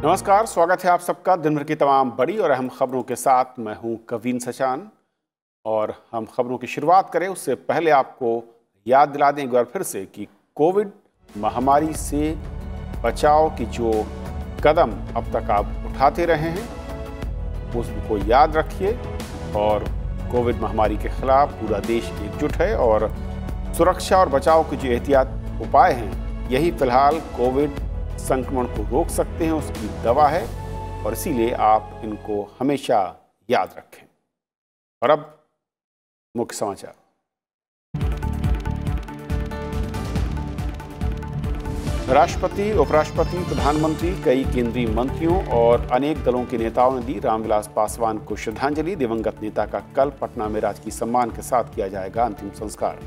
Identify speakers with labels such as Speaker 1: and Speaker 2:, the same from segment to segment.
Speaker 1: नमस्कार, स्वागत है आप सबका दिन भर की तमाम बड़ी और अहम खबरों के साथ। मैं हूं कवीन सचान और हम खबरों की शुरुआत करें उससे पहले आपको याद दिला दें एक बार फिर से कि कोविड महामारी से बचाव की जो कदम अब तक आप उठाते रहे हैं उसको याद रखिए और कोविड महामारी के खिलाफ पूरा देश एकजुट है और सुरक्षा और बचाव के जो एहतियात उपाय हैं यही फिलहाल कोविड संक्रमण को रोक सकते हैं, उसकी दवा है और इसीलिए आप इनको हमेशा याद रखें। और अब मुख्य समाचार। राष्ट्रपति, उपराष्ट्रपति, प्रधानमंत्री, कई केंद्रीय मंत्रियों और अनेक दलों के नेताओं ने दी रामविलास पासवान को श्रद्धांजलि। दिवंगत नेता का कल पटना में राजकीय सम्मान के साथ किया जाएगा अंतिम संस्कार।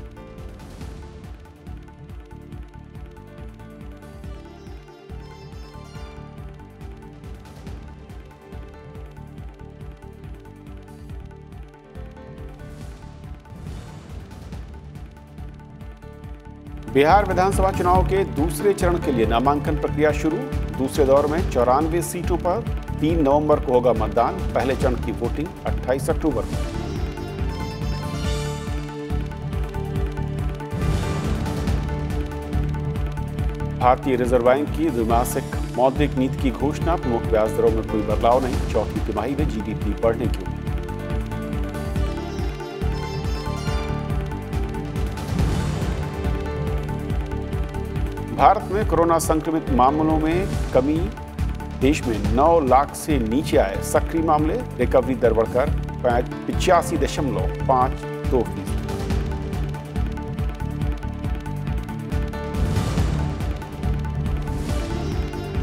Speaker 1: बिहार विधानसभा चुनाव के दूसरे चरण के लिए नामांकन प्रक्रिया शुरू। दूसरे दौर में 94 सीटों पर 3 नवंबर को होगा मतदान। पहले चरण की वोटिंग 28 अक्टूबर को। भारतीय रिजर्व बैंक की द्विमासिक मौद्रिक नीति की घोषणा। प्रमुख ब्याज दरों में कोई बदलाव नहीं। चौथी तिमाही में जीडीपी बढ़ने की उम्मीद। भारत में कोरोना संक्रमित मामलों में कमी। देश में 9 लाख से नीचे आए सक्रिय मामले। रिकवरी दर बढ़कर 85.52%।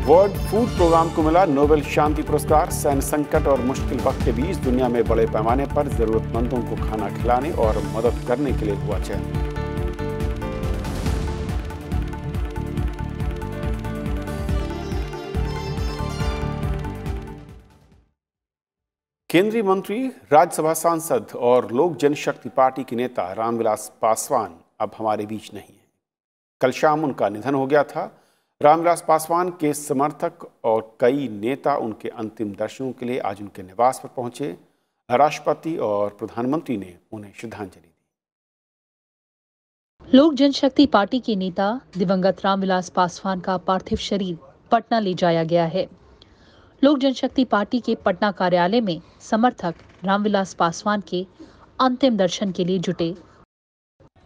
Speaker 1: वर्ल्ड फूड प्रोग्राम को मिला नोबेल शांति पुरस्कार। सैन्य संकट और मुश्किल वक्त के बीच दुनिया में बड़े पैमाने पर जरूरतमंदों को खाना खिलाने और मदद करने के लिए हुआ चयन। केंद्रीय मंत्री, राज्यसभा सांसद और लोक जनशक्ति पार्टी के नेता रामविलास पासवान अब हमारे बीच नहीं है। कल शाम उनका निधन हो गया था। रामविलास पासवान के समर्थक और कई नेता उनके अंतिम दर्शनों के लिए आज उनके निवास पर पहुंचे। राष्ट्रपति और प्रधानमंत्री ने उन्हें श्रद्धांजलि दी।
Speaker 2: लोक जनशक्ति पार्टी के नेता दिवंगत रामविलास पासवान का पार्थिव शरीर पटना ले जाया गया है। लोक जनशक्ति पार्टी के पटना कार्यालय में समर्थक रामविलास पासवान के अंतिम दर्शन के लिए जुटे।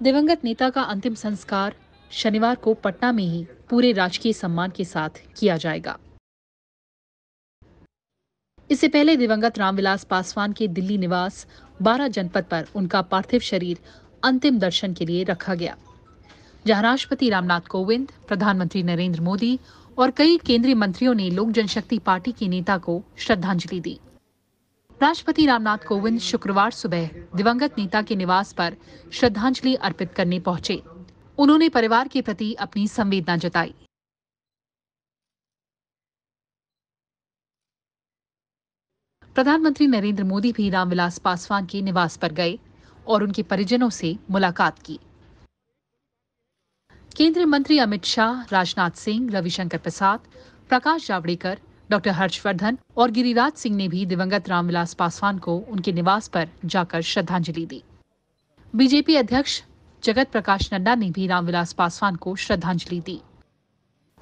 Speaker 2: दिवंगत नेता का अंतिम संस्कार शनिवार को पटना में ही पूरे राजकीय सम्मान के साथ किया जाएगा। इससे पहले दिवंगत रामविलास पासवान के दिल्ली निवास 12 जनपद पर उनका पार्थिव शरीर अंतिम दर्शन के लिए रखा गया, जहां राष्ट्रपति रामनाथ कोविंद, प्रधानमंत्री नरेंद्र मोदी और कई केंद्रीय मंत्रियों ने लोक जनशक्ति पार्टी के नेता को श्रद्धांजलि दी। राष्ट्रपति रामनाथ कोविंद शुक्रवार सुबह दिवंगत नेता के निवास पर श्रद्धांजलि अर्पित करने पहुंचे। उन्होंने परिवार के प्रति अपनी संवेदना जताई। प्रधानमंत्री नरेंद्र मोदी भी रामविलास पासवान के निवास पर गए और उनके परिजनों से मुलाकात की। केंद्रीय मंत्री अमित शाह, राजनाथ सिंह, रविशंकर प्रसाद, प्रकाश जावड़ेकर, डॉक्टर हर्षवर्धन और गिरिराज सिंह ने भी दिवंगत रामविलास पासवान को उनके निवास पर जाकर श्रद्धांजलि दी। बीजेपी अध्यक्ष जगत प्रकाश नड्डा ने भी रामविलास पासवान को श्रद्धांजलि दी।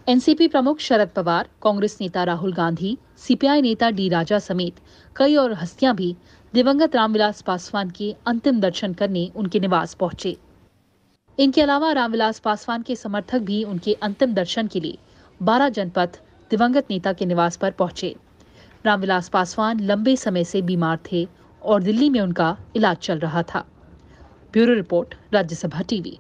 Speaker 2: एनसीपी प्रमुख शरद पवार, कांग्रेस नेता राहुल गांधी, सीपीआई नेता डी राजा समेत कई और हस्तियां भी दिवंगत रामविलास पासवान के अंतिम दर्शन करने उनके निवास पहुंचे। इनके अलावा रामविलास पासवान के समर्थक भी उनके अंतिम दर्शन के लिए 12 जनपद दिवंगत नेता के निवास पर पहुंचे। रामविलास पासवान लंबे समय से बीमार थे और दिल्ली में उनका इलाज चल रहा था। Bureau report, Rajya Sabha TV.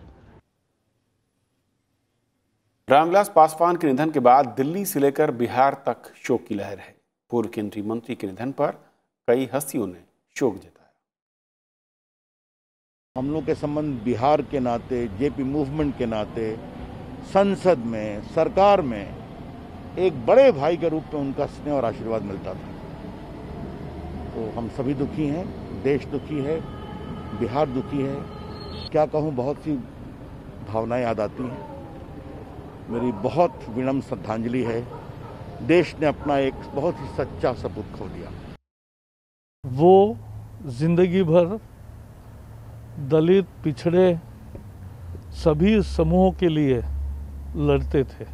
Speaker 1: Ramvilas Paswan के निधन के बाद दिल्ली से लेकर बिहार तक शोक की लहर है। पूर्व केंद्रीय मंत्री के निधन पर कई हस्तियों ने शोक जताया।
Speaker 3: हम लोग के संबंध बिहार के नाते, जेपी मूवमेंट के नाते, संसद में, सरकार में एक बड़े भाई के रूप में उनका स्नेह और आशीर्वाद मिलता था। तो हम सभी दुखी हैं, देश दुखी है, बिहार दुखी है। क्या कहूँ, बहुत सी भावनाएं याद आती हैं। मेरी बहुत विनम्र श्रद्धांजलि है देश ने अपना एक बहुत ही सच्चा सपूत खो दिया।
Speaker 4: वो जिंदगी भर दलित, पिछड़े सभी समूहों के लिए लड़ते थे।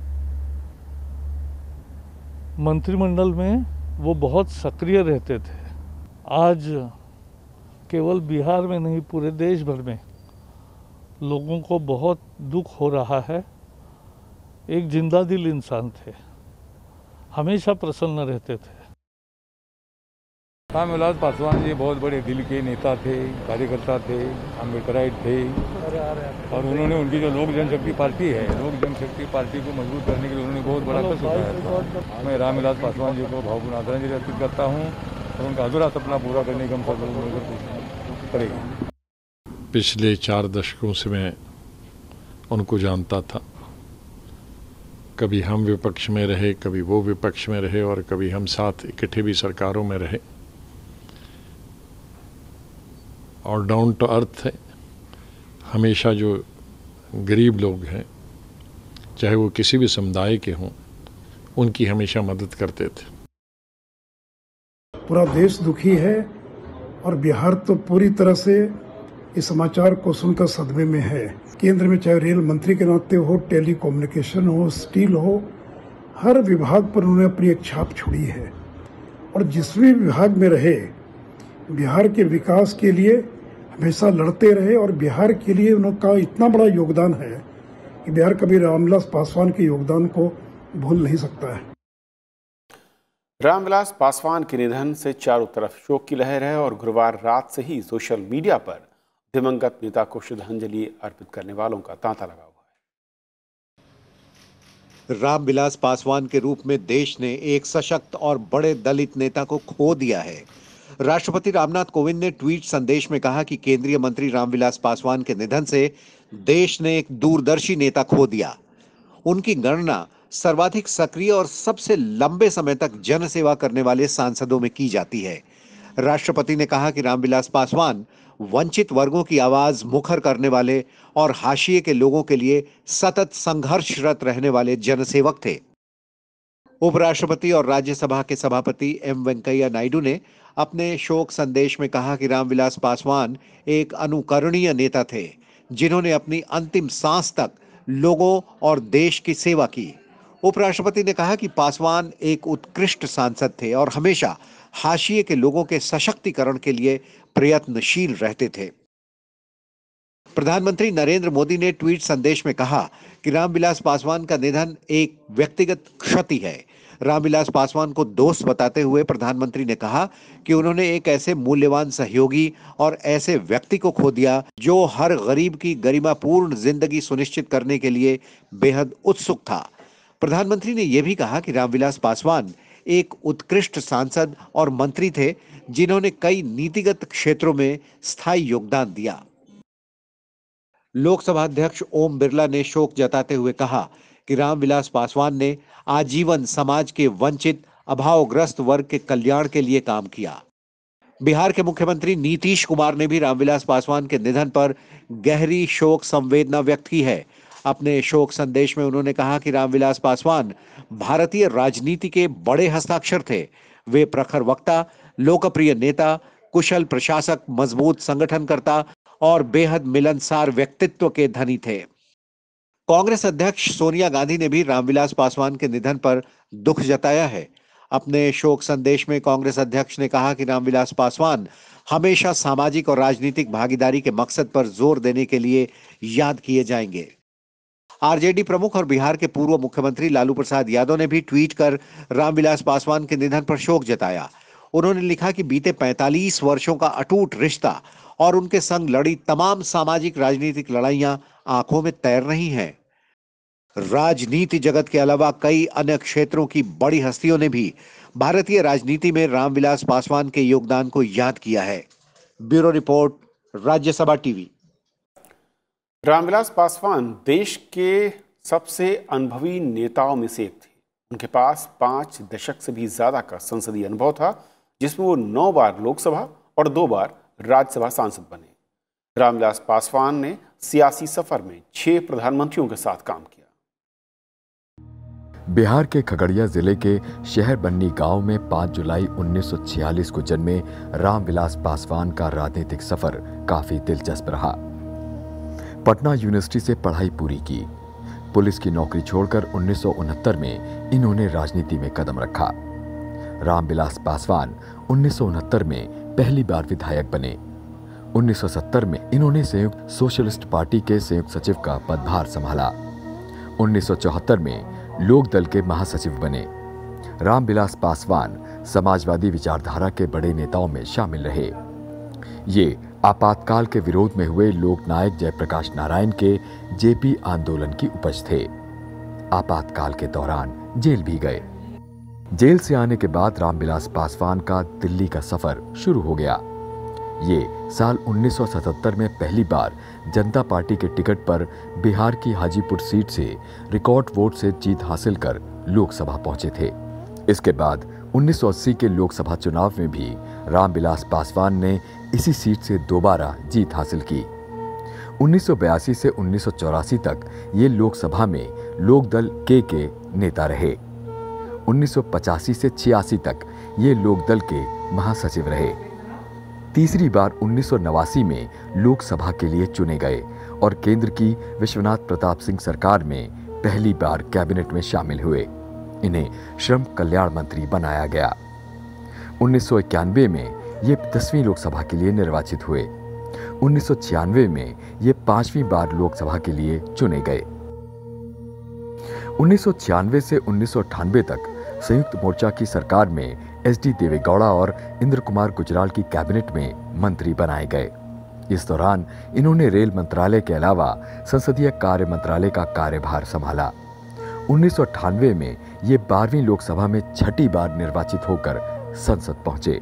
Speaker 4: मंत्रिमंडल में वो बहुत सक्रिय रहते थे। आज केवल बिहार में नहीं, पूरे देश भर में लोगों को बहुत दुख हो रहा है। एक जिंदा दिल इंसान थे, हमेशा प्रसन्न रहते थे।
Speaker 5: रामविलास पासवान जी बहुत बड़े दिल के नेता थे, कार्यकर्ता थे, अम्बेडकराइट थे और उन्होंने उनकी जो लोक जनशक्ति पार्टी है, लोक जनशक्ति पार्टी को मजबूत करने के लिए उन्होंने बहुत बड़ा कष्ट उठाया था। मैं रामविलास पासवान जी को भावपूर्ण आदरांजलि अर्पित करता हूँ और उनका अधूरा सपना पूरा करने की हम सब लोग मिलकर करेंगे।
Speaker 6: पिछले 4 दशकों से मैं उनको जानता था। कभी हम विपक्ष में रहे, कभी वो विपक्ष में रहे और कभी हम साथ इकट्ठे भी सरकारों में रहे। और डाउन टू अर्थ है, हमेशा जो गरीब लोग हैं, चाहे वो किसी भी समुदाय के हों, उनकी हमेशा मदद करते थे।
Speaker 7: पूरा देश दुखी है और बिहार तो पूरी तरह से इस समाचार को सुनकर सदमे में है। केंद्र में चाहे रेल मंत्री के नाते हो, टेली कम्युनिकेशन हो, स्टील हो, हर विभाग पर उन्होंने अपनी एक छाप छोड़ी है और जिस भी विभाग में रहे बिहार के विकास के लिए हमेशा लड़ते रहे और बिहार के लिए उनका इतना बड़ा योगदान है कि बिहार कभी रामविलास पासवान के योगदान को भूल नहीं सकता है।
Speaker 1: रामविलास पासवान के निधन से चारों तरफ शोक की लहर है और गुरुवार रात से ही सोशल मीडिया पर दिवंगत नेता को श्रद्धांजलि अर्पित करने वालों का तांता लगा हुआ है।
Speaker 8: रामविलास पासवान के रूप में देश ने एक सशक्त और बड़े दलित नेता को खो दिया है। राष्ट्रपति रामनाथ कोविंद ने ट्वीट संदेश में कहा कि केंद्रीय मंत्री रामविलास पासवान के निधन से देश ने एक दूरदर्शी नेता खो दिया। उनकी गणना सर्वाधिक सक्रिय और सबसे लंबे समय तक जनसेवा करने वाले सांसदों में की जाती है। राष्ट्रपति ने कहा कि रामविलास पासवान वंचित वर्गों की आवाज मुखर करने वाले और हाशिए के लोगों के लिए सतत संघर्षरत रहने वाले जनसेवक थे। उपराष्ट्रपति और राज्यसभा के सभापति एम वेंकैया नायडू ने अपने शोक संदेश में कहा कि रामविलास पासवान एक अनुकरणीय नेता थे, जिन्होंने अपनी अंतिम सांस तक लोगों और देश की सेवा की। उपराष्ट्रपति ने कहा कि पासवान एक उत्कृष्ट सांसद थे और हमेशा हाशिए के लोगों के सशक्तिकरण के लिए प्रयत्नशील रहते थे। प्रधानमंत्री नरेंद्र मोदी ने ट्वीट संदेश में कहा कि रामविलास पासवान का निधन एक व्यक्तिगत क्षति है। रामविलास पासवान को दोस्त बताते हुए प्रधानमंत्री ने कहा कि उन्होंने एक ऐसे मूल्यवान सहयोगी और ऐसे व्यक्ति को खो दिया जो हर गरीब की गरिमापूर्ण जिंदगी सुनिश्चित करने के लिए बेहद उत्सुक था। प्रधानमंत्री ने यह भी कहा कि रामविलास पासवान एक उत्कृष्ट सांसद और मंत्री थे, जिन्होंने कई नीतिगत क्षेत्रों में स्थायी योगदान दिया। लोकसभा अध्यक्ष ओम बिरला ने शोक जताते हुए कहा कि रामविलास पासवान ने आजीवन समाज के वंचित, अभावग्रस्त वर्ग के कल्याण के लिए काम किया। बिहार के मुख्यमंत्री नीतीश कुमार ने भी रामविलास पासवान के निधन पर गहरी शोक संवेदना व्यक्त की है। अपने शोक संदेश में उन्होंने कहा कि रामविलास पासवान भारतीय राजनीति के बड़े हस्ताक्षर थे। वे प्रखर वक्ता, लोकप्रिय नेता, कुशल प्रशासक, मजबूत संगठनकर्ता और बेहद मिलनसार व्यक्तित्व के धनी थे। कांग्रेस अध्यक्ष सोनिया गांधी ने भी रामविलास पासवान के निधन पर दुख जताया है। अपने शोक संदेश में कांग्रेस अध्यक्ष ने कहा कि रामविलास पासवान हमेशा सामाजिक और राजनीतिक भागीदारी के मकसद पर जोर देने के लिए याद किए जाएंगे। आरजेडी प्रमुख और बिहार के पूर्व मुख्यमंत्री लालू प्रसाद यादव ने भी ट्वीट कर रामविलास पासवान के निधन पर शोक जताया। उन्होंने लिखा कि बीते 45 वर्षों का अटूट रिश्ता और उनके संग लड़ी तमाम सामाजिक राजनीतिक लड़ाइयां आंखों में तैर रही हैं। राजनीति जगत के अलावा कई अन्य क्षेत्रों की बड़ी हस्तियों ने भी भारतीय राजनीति में रामविलास पासवान के योगदान को याद किया है। Bureau report, Rajya Sabha TV.
Speaker 1: Ramvilas Paswan देश के सबसे अनुभवी नेताओं में से एक थे। उनके पास 5 दशक से भी ज्यादा का संसदीय अनुभव था, जिसमें वो 9 बार लोकसभा और 2 बार राज्यसभा सांसद बने। रामविलास पासवान ने सियासी सफर में 6 प्रधानमंत्रियों के साथ काम किया।
Speaker 9: बिहार के खगड़िया जिले के शहर बन्नी गांव में 5 जुलाई 1946 को जन्मे रामविलास पासवान का राजनीतिक सफर काफी दिलचस्प रहा। पटना यूनिवर्सिटी से पढ़ाई पूरी की। पुलिस की नौकरी छोड़कर 1969 में इन्होंने राजनीति में कदम रखा। रामविलास पासवान 1969 में पहली बार विधायक बने। 1970 में इन्होंने संयुक्त सोशलिस्ट पार्टी के संयुक्त सचिव का पदभार संभाला। 1974 में लोक दल के महासचिव बने। रामविलास पासवान समाजवादी विचारधारा के बड़े नेताओं में शामिल रहे। ये आपातकाल के विरोध में हुए लोकनायक जयप्रकाश नारायण के जेपी आंदोलन की उपज थे। आपातकाल के दौरान जेल भी गए। जेल से आने के बाद रामविलास पासवान का दिल्ली का सफर शुरू हो गया। ये साल 1977 में पहली बार जनता पार्टी के टिकट पर बिहार की हाजीपुर सीट से रिकॉर्ड वोट से जीत हासिल कर लोकसभा पहुंचे थे। इसके बाद 1980 के लोकसभा चुनाव में भी रामविलास पासवान ने इसी सीट से दोबारा जीत हासिल की। 1982 से 1984 तक ये लोकसभा में लोकदल के नेता रहे। 1985 से 86 तक ये लोकदल के महासचिव रहे। तीसरी बार 1989 में लोकसभा के लिए चुने गए और केंद्र की विश्वनाथ प्रताप सिंह सरकार में पहली बार कैबिनेट में शामिल हुए। इन्हें श्रम कल्याण मंत्री बनाया गया। 1991 में ये 10वीं लोकसभा के लिए निर्वाचित हुए। 1996 में ये 5वीं बार लोकसभा के लिए चुने गए। 1996 से 1998 तक संयुक्त मोर्चा की सरकार में एसडी देवेगौड़ा और इंद्र कुमार गुजराल की कैबिनेट में मंत्री बनाए गए। इस दौरान इन्होंने रेल मंत्रालय के अलावा संसदीय कार्य मंत्रालय का कार्यभार संभाला। 1998 में ये 12वीं लोकसभा में 6ठी बार निर्वाचित होकर संसद पहुंचे।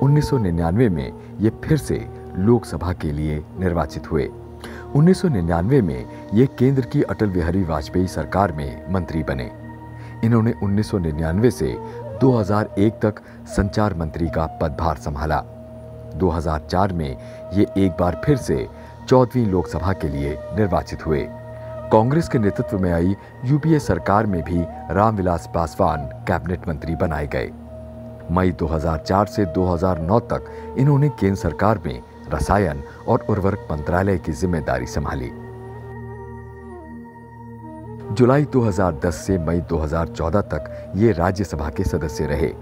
Speaker 9: 1999 में ये फिर से लोकसभा के लिए निर्वाचित हुए। 1999 में ये केंद्र की अटल बिहारी वाजपेयी सरकार में मंत्री बने। इन्होंने 1999 से 2001 तक संचार मंत्री का पदभार संभाला। 2004 में ये एक बार फिर से 14वीं लोकसभा के लिए निर्वाचित हुए। कांग्रेस के नेतृत्व में आई यूपीए सरकार में भी रामविलास पासवान कैबिनेट मंत्री बनाए गए। मई 2004 से 2009 तक इन्होंने केंद्र सरकार में रसायन और उर्वरक मंत्रालय की जिम्मेदारी संभाली। जुलाई 2010 से मई 2014 तक ये राज्यसभा के सदस्य रहे।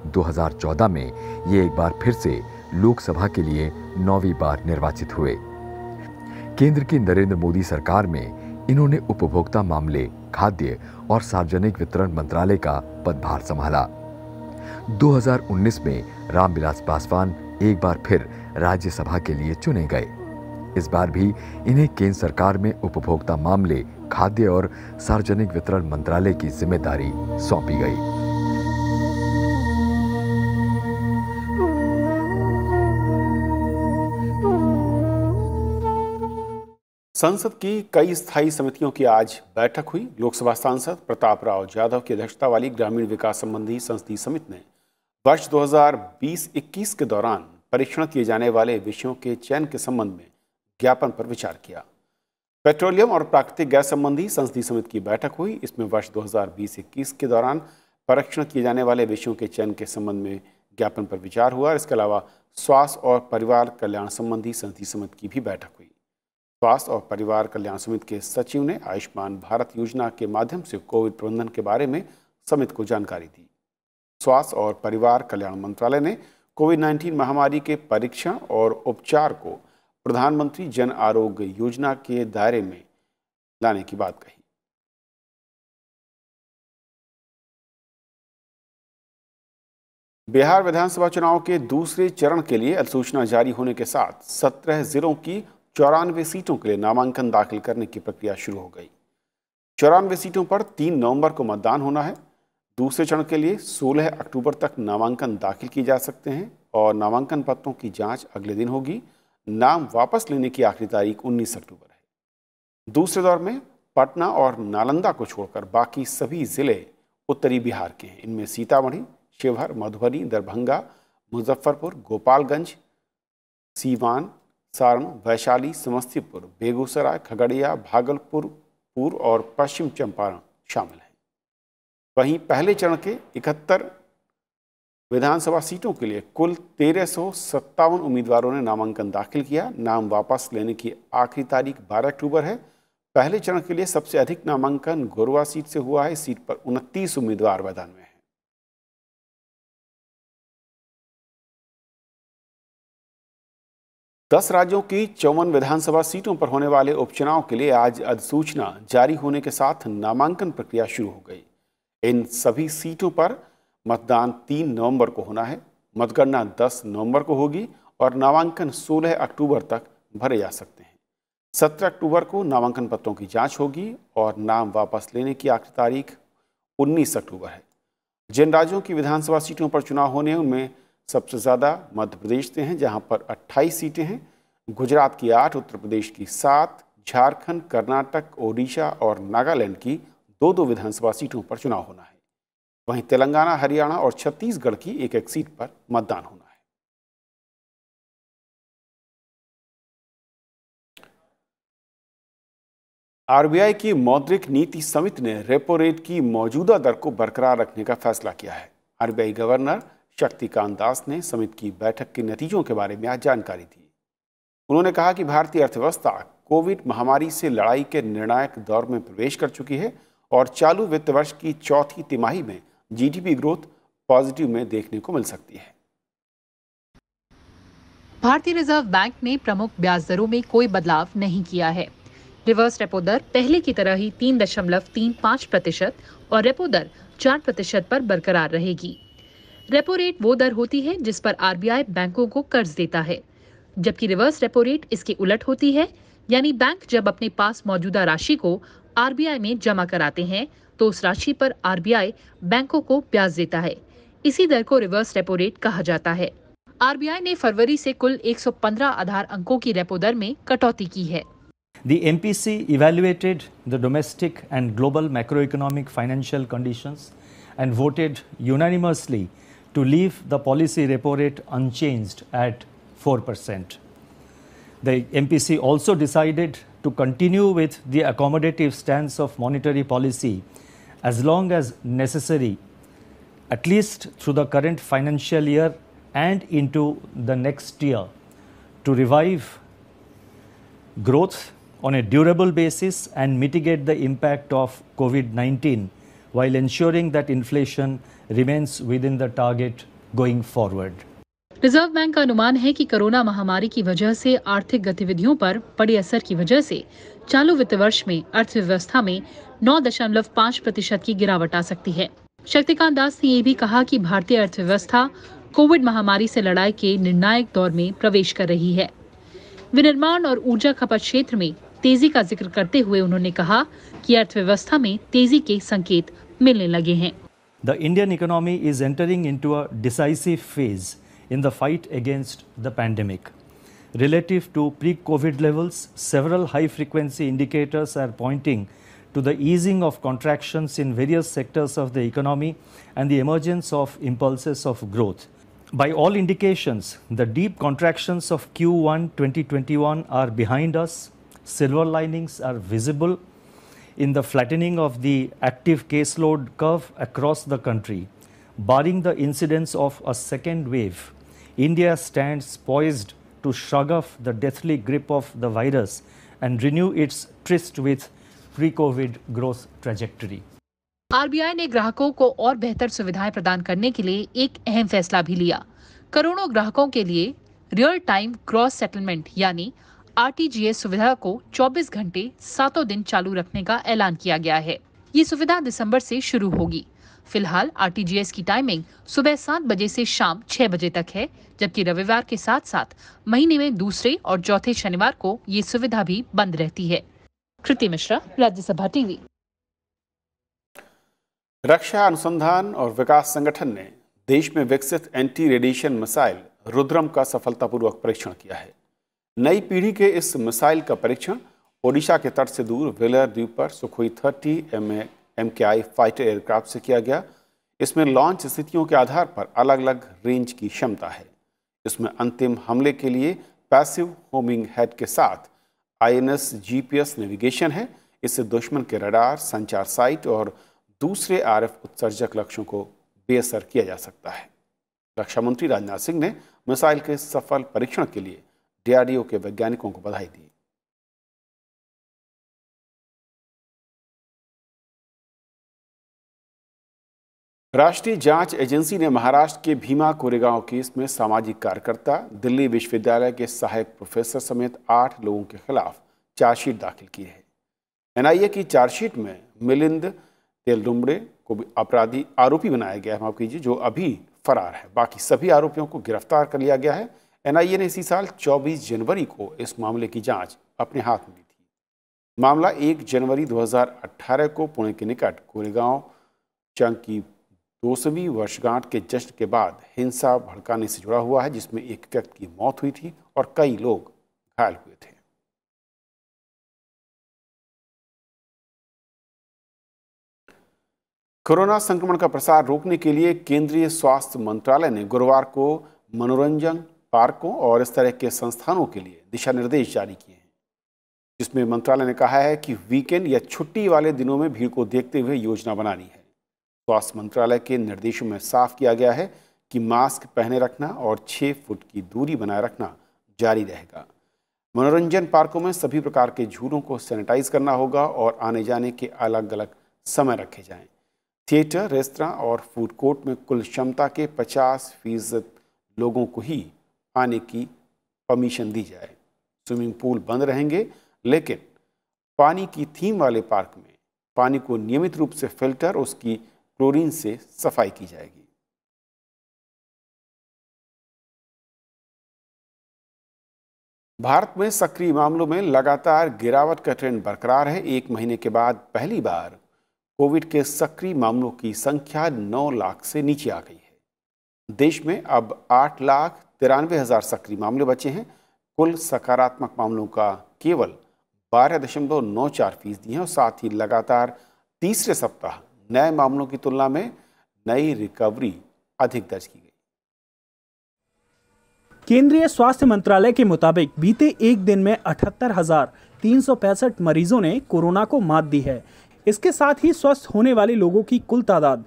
Speaker 9: 2014 में ये एक बार फिर से लोकसभा के लिए 9वीं बार निर्वाचित हुए। केंद्र की नरेंद्र मोदी सरकार में इन्होंने उपभोक्ता मामले, खाद्य और सार्वजनिक वितरण मंत्रालय का पदभार संभाला। 2019 में रामविलास पासवान एक बार फिर राज्यसभा के लिए चुने गए। इस बार भी इन्हें केंद्र सरकार में उपभोक्ता मामले, खाद्य और सार्वजनिक वितरण मंत्रालय की जिम्मेदारी सौंपी गई।
Speaker 1: संसद की कई स्थायी समितियों की आज बैठक हुई। लोकसभा सांसद प्रताप राव जाधव की अध्यक्षता वाली ग्रामीण विकास संबंधी संसदीय समिति ने वर्ष 2020-21 के दौरान परीक्षण किए जाने वाले विषयों के चयन के संबंध में ज्ञापन पर विचार किया। पेट्रोलियम और प्राकृतिक गैस संबंधी संसदीय समिति की बैठक हुई। इसमें वर्ष 2020-21 के दौरान परीक्षण किए जाने वाले विषयों के चयन के संबंध में ज्ञापन पर विचार हुआ। इसके अलावा स्वास्थ्य और परिवार कल्याण संबंधी संसदीय समिति की भी बैठक हुई। स्वास्थ्य और परिवार कल्याण समिति के सचिव ने आयुष्मान भारत योजना के माध्यम से कोविड प्रबंधन के बारे में समिति को जानकारी दी। स्वास्थ्य और परिवार कल्याण मंत्रालय ने कोविड-19 महामारी के परीक्षण और उपचार को प्रधानमंत्री जन आरोग्य योजना के दायरे में लाने की बात कही। बिहार विधानसभा चुनाव के दूसरे चरण के लिए अधिसूचना जारी होने के साथ 17 जिलों की 94 सीटों के लिए नामांकन दाखिल करने की प्रक्रिया शुरू हो गई। 94 सीटों पर 3 नवंबर को मतदान होना है। दूसरे चरण के लिए 16 अक्टूबर तक नामांकन दाखिल किए जा सकते हैं और नामांकन पत्रों की जांच अगले दिन होगी। नाम वापस लेने की आखिरी तारीख 19 अक्टूबर है। दूसरे दौर में पटना और नालंदा को छोड़कर बाकी सभी जिले उत्तरी बिहार के हैं। इनमें सीतामढ़ी, शिवहर, मधुबनी, दरभंगा, मुजफ्फरपुर, गोपालगंज, सीवान, सारण, वैशाली, समस्तीपुर, बेगूसराय, खगड़िया, भागलपुर और पश्चिम चंपारण शामिल हैं। वहीं पहले चरण के 71 विधानसभा सीटों के लिए कुल 1357 उम्मीदवारों ने नामांकन दाखिल किया। नाम वापस लेने की आखिरी तारीख 12 अक्टूबर है। पहले चरण के लिए सबसे अधिक नामांकन गोरवा सीट से हुआ है। इस सीट पर 29 उम्मीदवार मैदान में हैं। दस राज्यों की 54 विधानसभा सीटों पर होने वाले उपचुनाव के लिए आज अधिसूचना जारी होने के साथ नामांकन प्रक्रिया शुरू हो गई। इन सभी सीटों पर मतदान 3 नवंबर को होना है। मतगणना 10 नवंबर को होगी और नामांकन 16 अक्टूबर तक भरे जा सकते हैं। 17 अक्टूबर को नामांकन पत्रों की जांच होगी और नाम वापस लेने की आखिरी तारीख 19 अक्टूबर है। जिन राज्यों की विधानसभा सीटों पर चुनाव होने हैं उनमें सबसे ज़्यादा मध्य प्रदेश से हैं, जहां पर 28 सीटें हैं। गुजरात की 8, उत्तर प्रदेश की 7, झारखंड, कर्नाटक, ओडिशा और नागालैंड की 2-2 विधानसभा सीटों पर चुनाव होना है। वहीं तेलंगाना, हरियाणा और छत्तीसगढ़ की 1-1 सीट पर मतदान होना है। आरबीआई की मौद्रिक नीति समिति ने रेपो रेट की मौजूदा दर को बरकरार रखने का फैसला किया है। आरबीआई गवर्नर शक्तिकांत दास ने समिति की बैठक के नतीजों के बारे में आज जानकारी दी। उन्होंने कहा कि भारतीय अर्थव्यवस्था कोविड महामारी से लड़ाई के निर्णायक दौर में प्रवेश कर चुकी है और चालू वित्त वर्ष की चौथी तिमाही में जीडीपी ग्रोथ पॉजिटिव में देखने को मिल सकती है।
Speaker 2: भारतीय रिजर्व बैंक ने प्रमुख ब्याज दरों में कोई बदलाव नहीं किया है। रिवर्स रेपो दर पहले की तरह ही 3.35% और रेपो दर 4% पर बरकरार रहेगी। रेपो रेट वो दर होती है जिस पर आरबीआई बैंकों को कर्ज देता है, जबकि रिवर्स रेपो रेट इसके उलट होती है, यानी बैंक जब अपने पास मौजूदा राशि को आरबीआई में जमा कराते हैं तो उस राशि पर आरबीआई बैंकों को ब्याज देता है। इसी दर को रिवर्स रेपो रेट कहा जाता है। आरबीआई ने फरवरी से कुल 115 आधार अंकों की रेपो दर में कटौती की है।
Speaker 10: The MPC evaluated the domestic and global macroeconomic financial conditions and voted unanimously to leave the policy repo rate unchanged at 4%. The MPC also decided to continue with the accommodative stance of monetary policy as long as necessary, at least through the current financial year and into the next year, to revive growth on a durable basis and mitigate the impact of COVID-19 while ensuring that inflation remains within the target going forward.
Speaker 2: Reserve bank का अनुमान है कि corona महामारी की वजह से आर्थिक गतिविधियों पर पड़े असर की वजह से चालू वित्त वर्ष में अर्थव्यवस्था में 9.5% की गिरावट आ सकती है। शक्तिकांत दास ने ये भी कहा कि भारतीय अर्थव्यवस्था कोविड महामारी से लड़ाई के निर्णायक दौर में प्रवेश कर रही है। विनिर्माण और ऊर्जा खपत क्षेत्र में तेजी का जिक्र करते हुए उन्होंने कहा कि अर्थव्यवस्था में तेजी के संकेत मिलने लगे हैं।
Speaker 10: The Indian economy is entering into a decisive phase in the fight against the pandemic. Relative to pre-COVID levels, several high-frequency indicators are pointing to the easing of contractions in various sectors of the economy and the emergence of impulses of growth. By all indications, the deep contractions of Q1 2021 are behind us. Silver linings are visible in the flattening of the active caseload curve across the country. Barring the incidence of a second wave, India stands poised to shrug off the deathly grip of the virus and renew its tryst with pre-COVID growth trajectory.
Speaker 2: RBI ने ग्राहकों को और बेहतर सुविधाएं प्रदान करने के लिए एक अहम फैसला भी लिया। करोड़ों ग्राहकों के लिए रियल टाइम ग्रॉस सेटलमेंट यानी आरटीजीएस सुविधा को 24 घंटे 7 दिन चालू रखने का ऐलान किया गया है। ये सुविधा दिसंबर से शुरू होगी। फिलहाल आरटीजीएस की टाइमिंग सुबह 7 बजे से शाम 6 बजे तक है, जबकि रविवार के साथ साथ महीने में दूसरे और चौथे शनिवार को ये सुविधा भी बंद रहती है। कृति मिश्रा, राज्यसभा टीवी।
Speaker 1: रक्षा अनुसंधान और विकास संगठन ने देश में विकसित एंटी रेडिएशन मिसाइल रुद्रम का सफलतापूर्वक परीक्षण किया है। नई पीढ़ी के इस मिसाइल का परीक्षण ओडिशा के तट से दूर व्हेलर द्वीप पर सुखोई 30 MKI फाइटर एयरक्राफ्ट से किया गया। इसमें लॉन्च स्थितियों के आधार पर अलग अलग रेंज की क्षमता है। इसमें अंतिम हमले के लिए पैसिव होमिंग हेड के साथ INS GPS नेविगेशन है। इससे दुश्मन के रडार, संचार साइट और दूसरे आरएफ उत्सर्जक लक्ष्यों को बेअसर किया जा सकता है। रक्षा मंत्री राजनाथ सिंह ने मिसाइल के सफल परीक्षण के लिए डीआरडीओ के वैज्ञानिकों को बधाई दी। राष्ट्रीय जांच एजेंसी ने महाराष्ट्र के भीमा कोरेगांव केस में सामाजिक कार्यकर्ता, दिल्ली विश्वविद्यालय के सहायक प्रोफेसर समेत 8 लोगों के खिलाफ चार्जशीट दाखिल की है। एनआईए की चार्जशीट में मिलिंद तेलडुम्बड़े को भी आरोपी बनाया गया है, माफ कीजिए, जो अभी फरार है। बाकी सभी आरोपियों को गिरफ्तार कर लिया गया है। एनआईए ने इसी साल 24 जनवरी को इस मामले की जांच अपने हाथ में ली थी। मामला 1 जनवरी 2018 को पुणे के निकट कोरेगांव जंग की 200वीं वर्षगांठ के जश्न के बाद हिंसा भड़काने से जुड़ा हुआ है, जिसमें एक व्यक्ति की मौत हुई थी और कई लोग घायल हुए थे। कोरोना संक्रमण का प्रसार रोकने के लिए केंद्रीय स्वास्थ्य मंत्रालय ने गुरुवार को मनोरंजन पार्कों और इस तरह के संस्थानों के लिए दिशा निर्देश जारी किए हैं, जिसमें मंत्रालय ने कहा है कि वीकेंड या छुट्टी वाले दिनों में भीड़ को देखते हुए योजना बनानी है। स्वास्थ्य मंत्रालय के निर्देशों में साफ किया गया है कि मास्क पहने रखना और 6 फुट की दूरी बनाए रखना जारी रहेगा। मनोरंजन पार्कों में सभी प्रकार के झूलों को सैनिटाइज करना होगा और आने जाने के अलग अलग समय रखे जाएं। थिएटर, रेस्तरां और फूड कोर्ट में कुल क्षमता के 50% लोगों को ही आने की परमिशन दी जाए। स्विमिंग पूल बंद रहेंगे, लेकिन पानी की थीम वाले पार्क में पानी को नियमित रूप से फिल्टर, उसकी क्लोरीन से सफाई की जाएगी। भारत में सक्रिय मामलों में लगातार गिरावट का ट्रेंड बरकरार है। 1 महीने के बाद पहली बार कोविड के सक्रिय मामलों की संख्या 9 लाख से नीचे आ गई है। देश में अब 8,93,000 सक्रिय मामले बचे हैं। कुल सकारात्मक मामलों का केवल 12.94% हैं और साथ ही लगातार तीसरे सप्ताह नए मामलों की तुलना में नई रिकवरी अधिक दर्ज की गई।
Speaker 11: केंद्रीय स्वास्थ्य मंत्रालय के मुताबिक बीते एक दिन में 78,365 मरीजों ने कोरोना को मात दी है। इसके साथ ही स्वस्थ होने वाले लोगों की कुल तादाद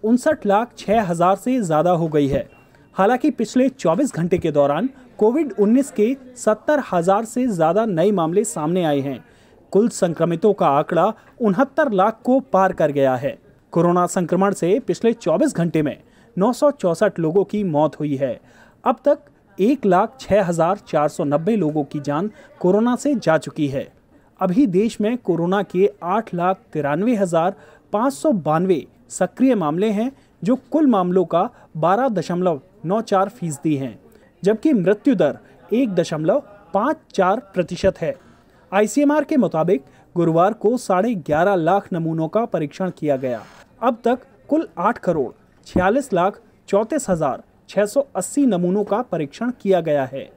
Speaker 11: 59,06,000 से ज्यादा हो गई है। हालांकि पिछले 24 घंटे के दौरान कोविड-19 के 70,000 से ज्यादा नए मामले सामने आए हैं। कुल संक्रमितों का आंकड़ा 69 लाख को पार कर गया है। कोरोना संक्रमण से पिछले 24 घंटे में 964 लोगों की मौत हुई है। अब तक 1,06,490 लोगों की जान कोरोना से जा चुकी है। अभी देश में कोरोना के 8,93,592 सक्रिय मामले हैं, जो कुल मामलों का 12.94% हैं, जबकि मृत्यु दर 1.54% है। आईसीएमआर के मुताबिक गुरुवार को 11.5 लाख नमूनों का परीक्षण किया गया। अब तक कुल 8,46,34,680 नमूनों का परीक्षण किया गया है।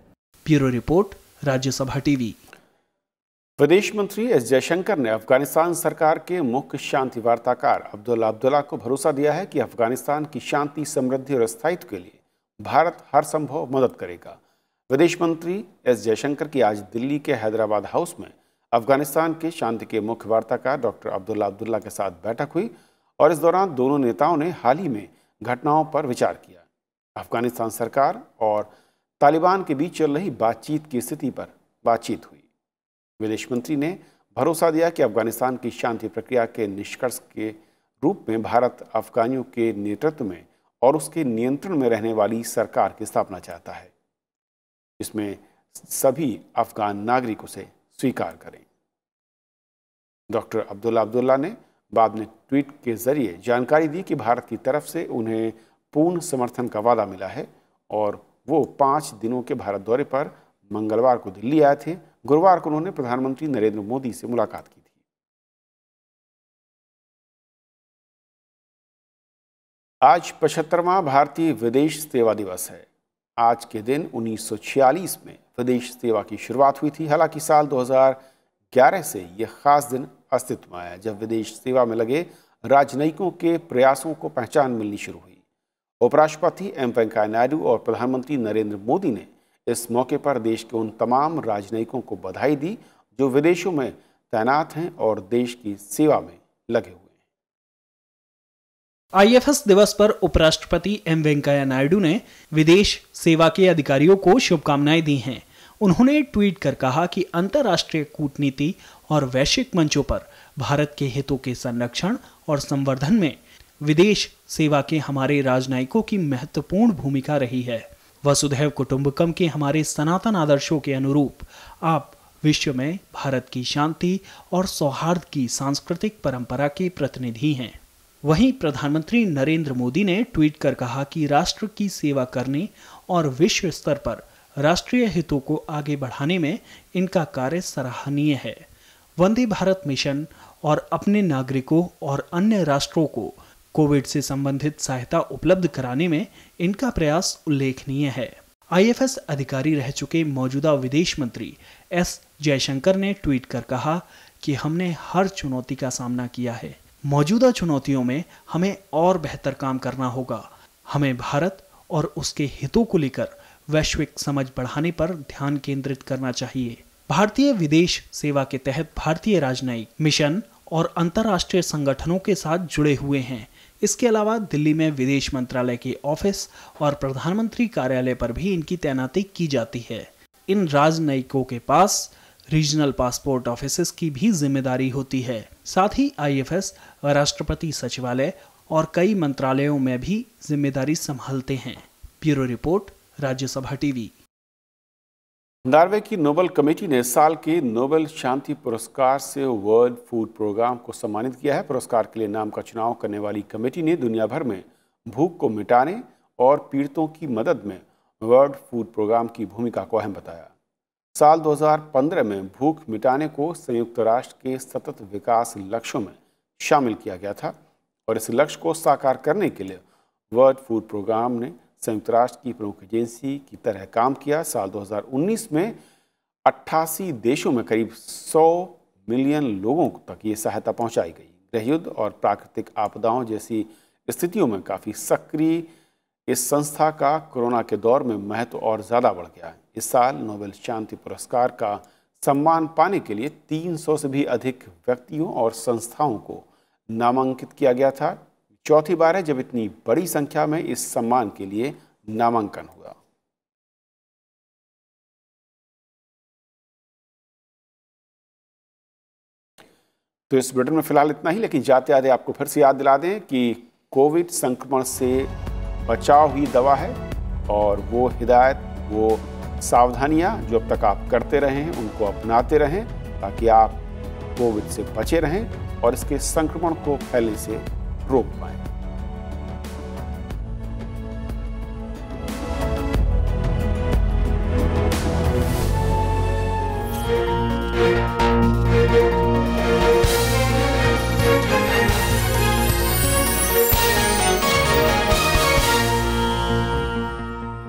Speaker 11: Bureau report, Rajya Sabha TV.
Speaker 1: विदेश मंत्री एस जयशंकर ने अफगानिस्तान सरकार के मुख्य शांति वार्ताकार अब्दुल्ला अब्दुल्ला को भरोसा दिया है कि अफगानिस्तान की शांति, समृद्धि और स्थायित्व के लिए भारत हर संभव मदद करेगा। विदेश मंत्री एस जयशंकर की आज दिल्ली के हैदराबाद हाउस में अफगानिस्तान के शांति के मुख्य वार्ताकार डॉक्टर अब्दुल्ला अब्दुल्ला के साथ बैठक हुई और इस दौरान दोनों नेताओं ने हाल ही में घटनाओं पर विचार किया। अफगानिस्तान सरकार और तालिबान के बीच चल रही बातचीत की स्थिति पर बातचीत हुई। विदेश मंत्री ने भरोसा दिया कि अफगानिस्तान की शांति प्रक्रिया के निष्कर्ष के रूप में भारत अफगानियों के नेतृत्व में और उसके नियंत्रण में रहने वाली सरकार की स्थापना चाहता है, इसमें सभी अफगान नागरिकों से स्वीकार करें। डॉक्टर अब्दुल्ला अब्दुल्ला ने बाद में ट्वीट के जरिए जानकारी दी कि भारत की तरफ से उन्हें पूर्ण समर्थन का वादा मिला है और वो 5 दिनों के भारत दौरे पर मंगलवार को दिल्ली आए थे। गुरुवार को उन्होंने प्रधानमंत्री नरेंद्र मोदी से मुलाकात की थी। आज 75वां भारतीय विदेश सेवा दिवस है। आज के दिन 1946 में विदेश सेवा की शुरुआत हुई थी। हालांकि साल 2011 से यह खास दिन अस्तित्व में आया, जब विदेश सेवा में लगे राजनयिकों के प्रयासों को पहचान मिलनी शुरू हुई। उपराष्ट्रपति एम वेंकैया नायडू और प्रधानमंत्री नरेंद्र मोदी ने इस मौके पर देश के उन तमाम राजनयिकों को बधाई दी जो विदेशों में तैनात हैं और देश की सेवा में लगे हुए हैं।
Speaker 11: IFS दिवस पर उपराष्ट्रपति एम वेंकैया नायडू ने विदेश सेवा के अधिकारियों को शुभकामनाएं दी हैं। उन्होंने ट्वीट कर कहा कि अंतर्राष्ट्रीय कूटनीति और वैश्विक मंचों पर भारत के हितों के संरक्षण और संवर्धन में विदेश सेवा के हमारे राजनयिकों की महत्वपूर्ण भूमिका रही है। वसुधैव कुटुंबकम के हमारे सनातन आदर्शों के अनुरूप आप विश्व में भारत की शांति और सौहार्द की सांस्कृतिक परंपरा के प्रतिनिधि हैं। वहीं प्रधानमंत्री नरेंद्र मोदी ने ट्वीट कर कहा कि राष्ट्र की सेवा करने और विश्व स्तर पर राष्ट्रीय हितों को आगे बढ़ाने में इनका कार्य सराहनीय है। वंदे भारत मिशन और अपने नागरिकों और अन्य राष्ट्रों को कोविड से संबंधित सहायता उपलब्ध कराने में इनका प्रयास उल्लेखनीय है। IFS अधिकारी रह चुके मौजूदा विदेश मंत्री S जयशंकर ने ट्वीट कर कहा कि हमने हर चुनौती का सामना किया है। मौजूदा चुनौतियों में हमें और बेहतर काम करना होगा। हमें भारत और उसके हितों को लेकर वैश्विक समझ बढ़ाने पर ध्यान केंद्रित करना चाहिए। भारतीय विदेश सेवा के तहत भारतीय राजनयिक मिशन और अंतर्राष्ट्रीय संगठनों के साथ जुड़े हुए हैं। इसके अलावा दिल्ली में विदेश मंत्रालय के ऑफिस और प्रधानमंत्री कार्यालय पर भी इनकी तैनाती की जाती है। इन राजनयिकों के पास रीजनल पासपोर्ट ऑफिसेस की भी जिम्मेदारी होती है। साथ ही IFS राष्ट्रपति सचिवालय और कई मंत्रालयों में भी जिम्मेदारी संभालते हैं। Bureau report, Rajya Sabha TV.
Speaker 1: Norway की नोबेल कमेटी ने साल के नोबेल शांति पुरस्कार से वर्ल्ड फूड प्रोग्राम को सम्मानित किया है। पुरस्कार के लिए नाम का चुनाव करने वाली कमेटी ने दुनिया भर में भूख को मिटाने और पीड़ितों की मदद में वर्ल्ड फूड प्रोग्राम की भूमिका को अहम बताया। साल 2015 में भूख मिटाने को संयुक्त राष्ट्र के सतत विकास लक्ष्यों में शामिल किया गया था और इस लक्ष्य को साकार करने के लिए वर्ल्ड फूड प्रोग्राम ने संयुक्त राष्ट्र की प्रमुख एजेंसी की तरह काम किया। साल 2019 में 88 देशों में करीब 100 मिलियन लोगों तक ये सहायता पहुंचाई गई। गृहयुद्ध और प्राकृतिक आपदाओं जैसी स्थितियों में काफ़ी सक्रिय इस संस्था का कोरोना के दौर में महत्व और ज़्यादा बढ़ गया है। इस साल नोबेल शांति पुरस्कार का सम्मान पाने के लिए 300 से भी अधिक व्यक्तियों और संस्थाओं को नामांकित किया गया था। चौथी बार है जब इतनी बड़ी संख्या में इस सम्मान के लिए नामांकन हुआ। तो इस बुलेटिन में फिलहाल इतना ही, लेकिन जाते आते आपको फिर से याद दिला दें कि कोविड संक्रमण से बचाव ही दवा है और वो हिदायत, वो सावधानियां जो अब तक आप करते रहे हैं उनको अपनाते रहें ताकि आप कोविड से बचे रहें और इसके संक्रमण को फैलने से रोक पाएं।